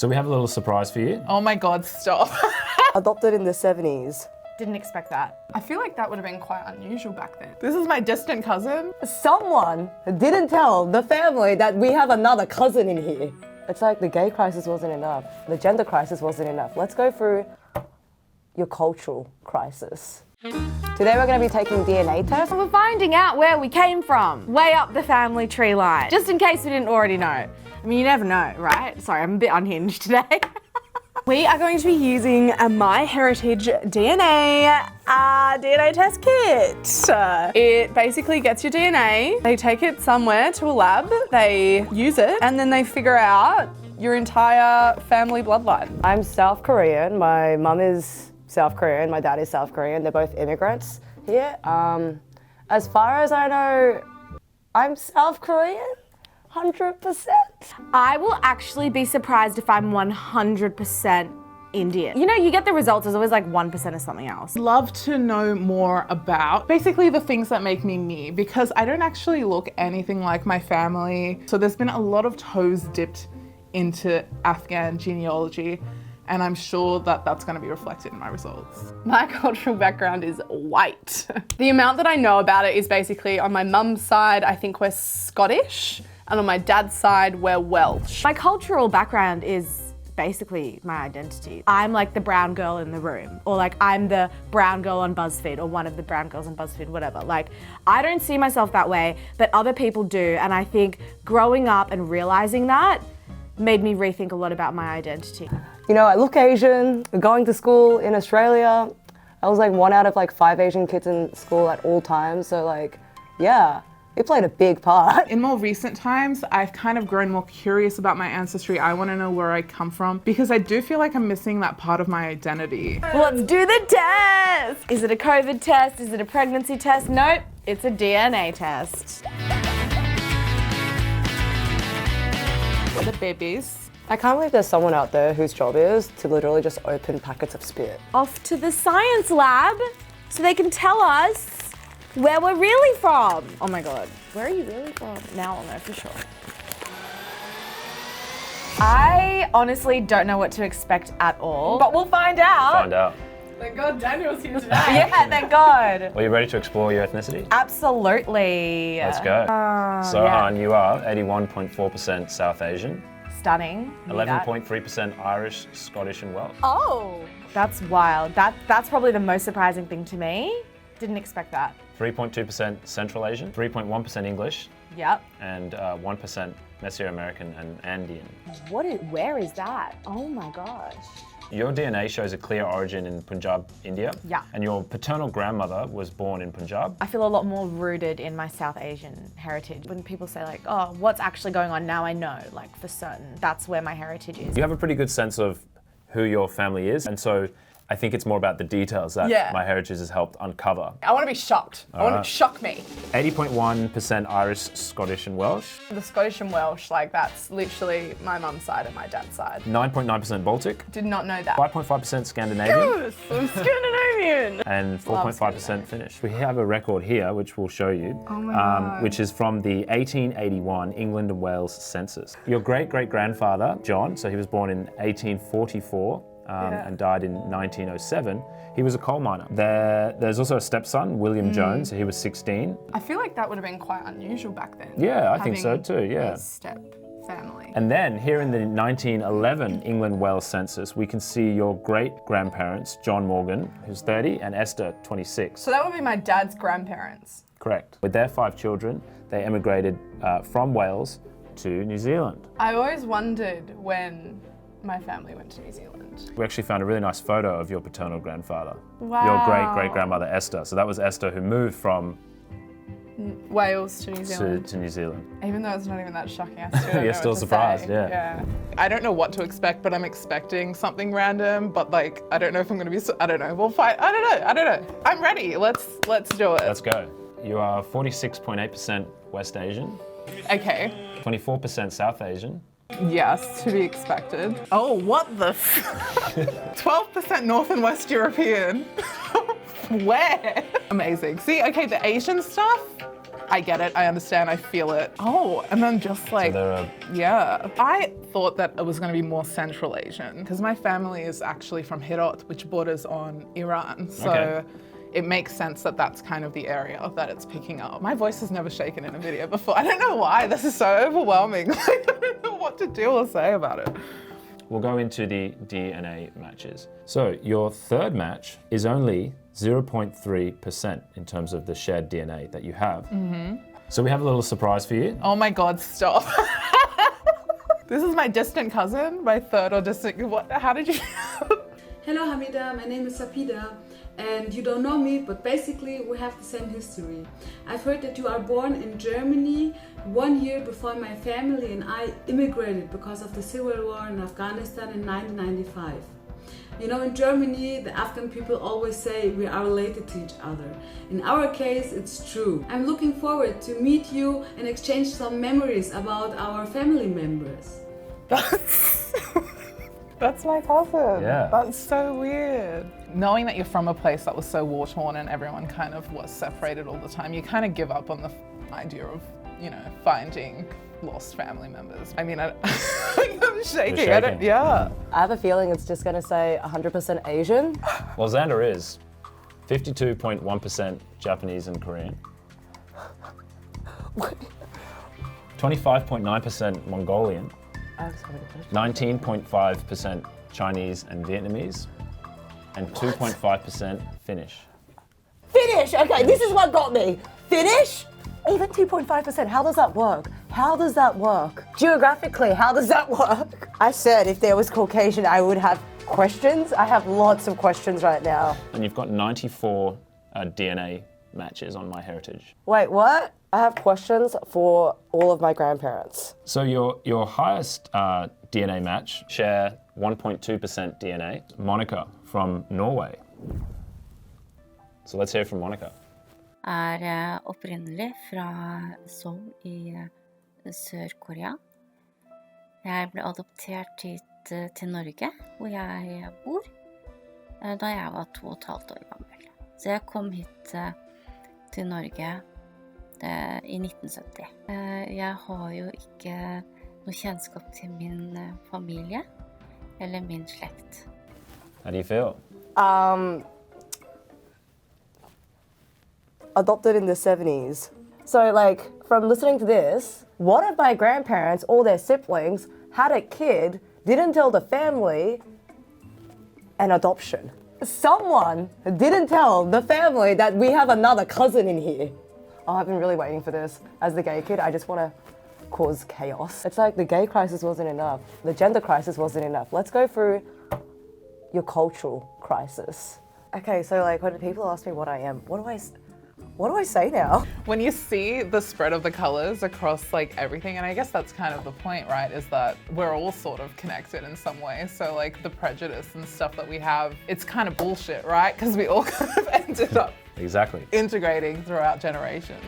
So we have a little surprise for you. Oh my God, stop. Adopted in the 70s. Didn't expect that. I feel like that would have been quite unusual back then. This is my distant cousin. Someone didn't tell the family that we have another cousin in here. It's like the gay crisis wasn't enough. The gender crisis wasn't enough. Let's go through your cultural crisis. Today we're going to be taking DNA tests. We're finding out where we came from, way up the family tree line, just in case we didn't already know. I mean, you never know, right? Sorry, I'm a bit unhinged today. We are going to be using a MyHeritage DNA DNA test kit. It basically gets your DNA, they take it somewhere to a lab, they use it, and then they figure out your entire family bloodline. I'm South Korean. My mum is South Korean, my dad is South Korean. They're both immigrants here. As far as I know, I'm South Korean. 100%. I will actually be surprised if I'm 100% Indian. You know, you get the results, there's always like 1% of something else. Love to know more about basically the things that make me me, because I don't actually look anything like my family. So there's been a lot of toes dipped into Afghan genealogy, and I'm sure that that's going to be reflected in my results. My cultural background is white. The amount that I know about it is basically on my mum's side, I think we're Scottish, and on my dad's side, we're Welsh. My cultural background is basically my identity. I'm like the brown girl in the room, or like I'm the brown girl on BuzzFeed, or one of the brown girls on BuzzFeed, whatever. Like, I don't see myself that way, but other people do, and I think growing up and realizing that made me rethink a lot about my identity. You know, I look Asian. Going to school in Australia, I was like 1 out of like 5 Asian kids in school at all times. So like, yeah, it played a big part. In more recent times, I've kind of grown more curious about my ancestry. I want to know where I come from, because I do feel like I'm missing that part of my identity. Let's do the test! Is it a COVID test? Is it a pregnancy test? Nope, it's a DNA test. The babies. I can't believe there's someone out there whose job is to literally just open packets of spit. Off to the science lab so they can tell us where we're really from. Oh my God, where are you really from? Now I'll know for sure. I honestly don't know what to expect at all, but we'll find out. Find out. Thank God Daniel's here today. Yeah, thank God. Are you ready to explore your ethnicity? Absolutely. Let's go. Sohan, you are 81.4% South Asian, Stunning. 11.3% Irish, Scottish and Welsh. Oh, that's wild. That's probably the most surprising thing to me. Didn't expect that. 3.2% Central Asian, 3.1% English, Yep. and 1% Mesoamerican and Andean. Where is that? Oh my gosh. Your DNA shows a clear origin in Punjab, India. Yeah. And your paternal grandmother was born in Punjab. I feel a lot more rooted in my South Asian heritage. When people say like, oh, what's actually going on now, I know, like for certain, that's where my heritage is. You have a pretty good sense of who your family is, and so I think it's more about the details that MyHeritage has helped uncover. I want to be shocked. I want to shock me. 80.1% Irish, Scottish and Welsh. The Scottish and Welsh, like that's literally my mum's side and my dad's side. 9.9% Baltic. Did not know that. 5.5% Scandinavian. Yes, I'm Scandinavian. And 4.5% Finnish. We have a record here, which we'll show you, Oh my God. which is from the 1881 England and Wales census. Your great-great-grandfather, John, so he was born in 1844, and died in 1907. He was a coal miner. There's also a stepson, William Jones. He was 16. I feel like that would have been quite unusual back then. Yeah, I think so having too, yeah. a step family. And then here in the 1911 England-Wales census, we can see your great-grandparents, John Morgan, who's 30, and Esther, 26. So that would be my dad's grandparents. Correct. With their 5 children, they emigrated from Wales to New Zealand. I always wondered when my family went to New Zealand. We actually found a really nice photo of your paternal grandfather. Wow. Your great-great-grandmother, Esther. So that was Esther who moved from Wales to New Zealand. to New Zealand. Even though it's not even that shocking, I still don't You're know still what to surprised, say. yeah. I don't know what to expect, but I'm expecting something random, but like, I don't know if I'm gonna be, I don't know, we'll fight, I don't know. I'm ready, let's do it. Let's go. You are 46.8% West Asian, Okay, 24% South Asian, yes, to be expected. Oh, what the 12% North and West European. Where? Amazing. See, okay, the Asian stuff, I get it, I understand, I feel it. Oh, and then just like, They're a yeah. I thought that it was going to be more Central Asian because my family is actually from Herat, which borders on Iran. So Okay. it makes sense that that's kind of the area that it's picking up. My voice has never shaken in a video before. I don't know why. This is so overwhelming. I don't know what to do or say about it. We'll go into the DNA matches. So your third match is only 0.3% in terms of the shared DNA that you have. So we have a little surprise for you. Oh my God, stop. This is my distant cousin, my third or distant, what, how did you? Hello Hameda, my name is Sapida and you don't know me, but basically we have the same history. I've heard that you are born in Germany 1 year before my family and I immigrated because of the civil war in Afghanistan in 1995. You know, in Germany, the Afghan people always say we are related to each other. In our case, it's true. I'm looking forward to meet you and exchange some memories about our family members. That's my cousin. Yeah. That's so weird. Knowing that you're from a place that was so war-torn and everyone kind of was separated all the time, you kind of give up on the idea of, you know, finding lost family members. I mean, I'm shaking. I don't, yeah. I have a feeling it's just gonna say 100% Asian. Well, Xander is 52.1% Japanese and Korean. 25.9% Mongolian. 19.5% Chinese and Vietnamese. And 2.5% Finnish. Finnish! Okay, this is what got me. Finnish? Even 2.5%, how does that work? How does that work? Geographically, how does that work? I said if there was Caucasian, I would have questions. I have lots of questions right now. And you've got 94 DNA matches on MyHeritage. Wait, what? I have questions for all of my grandparents. So your highest DNA match share 1.2% DNA. Monica from Norway. So let's hear from Monica. Er opprinnelig fra Seoul i Sør-Korea. Jeg ble adoptert hit til Norge, hvor jeg bor, da jeg var 2,5 år gammel. Så jeg kom hit til Norge i 1970. Jeg har jo ikke noe kjennskap til min familie eller min slekt. How do you feel? Adopted in the 70s. So like, from listening to this, what if my grandparents, all their siblings, had a kid, didn't tell the family, an adoption? Someone didn't tell the family that we have another cousin in here. Oh, I've been really waiting for this. As the gay kid, I just want to cause chaos. It's like the gay crisis wasn't enough. The gender crisis wasn't enough. Let's go through your cultural crisis. Okay, so like when people ask me what I am, what do I say now? When you see the spread of the colors across like everything, and I guess that's kind of the point, right, is that we're all sort of connected in some way. So like the prejudice and stuff that we have, it's kind of bullshit, right? Because we all kind of ended up Exactly. integrating throughout generations.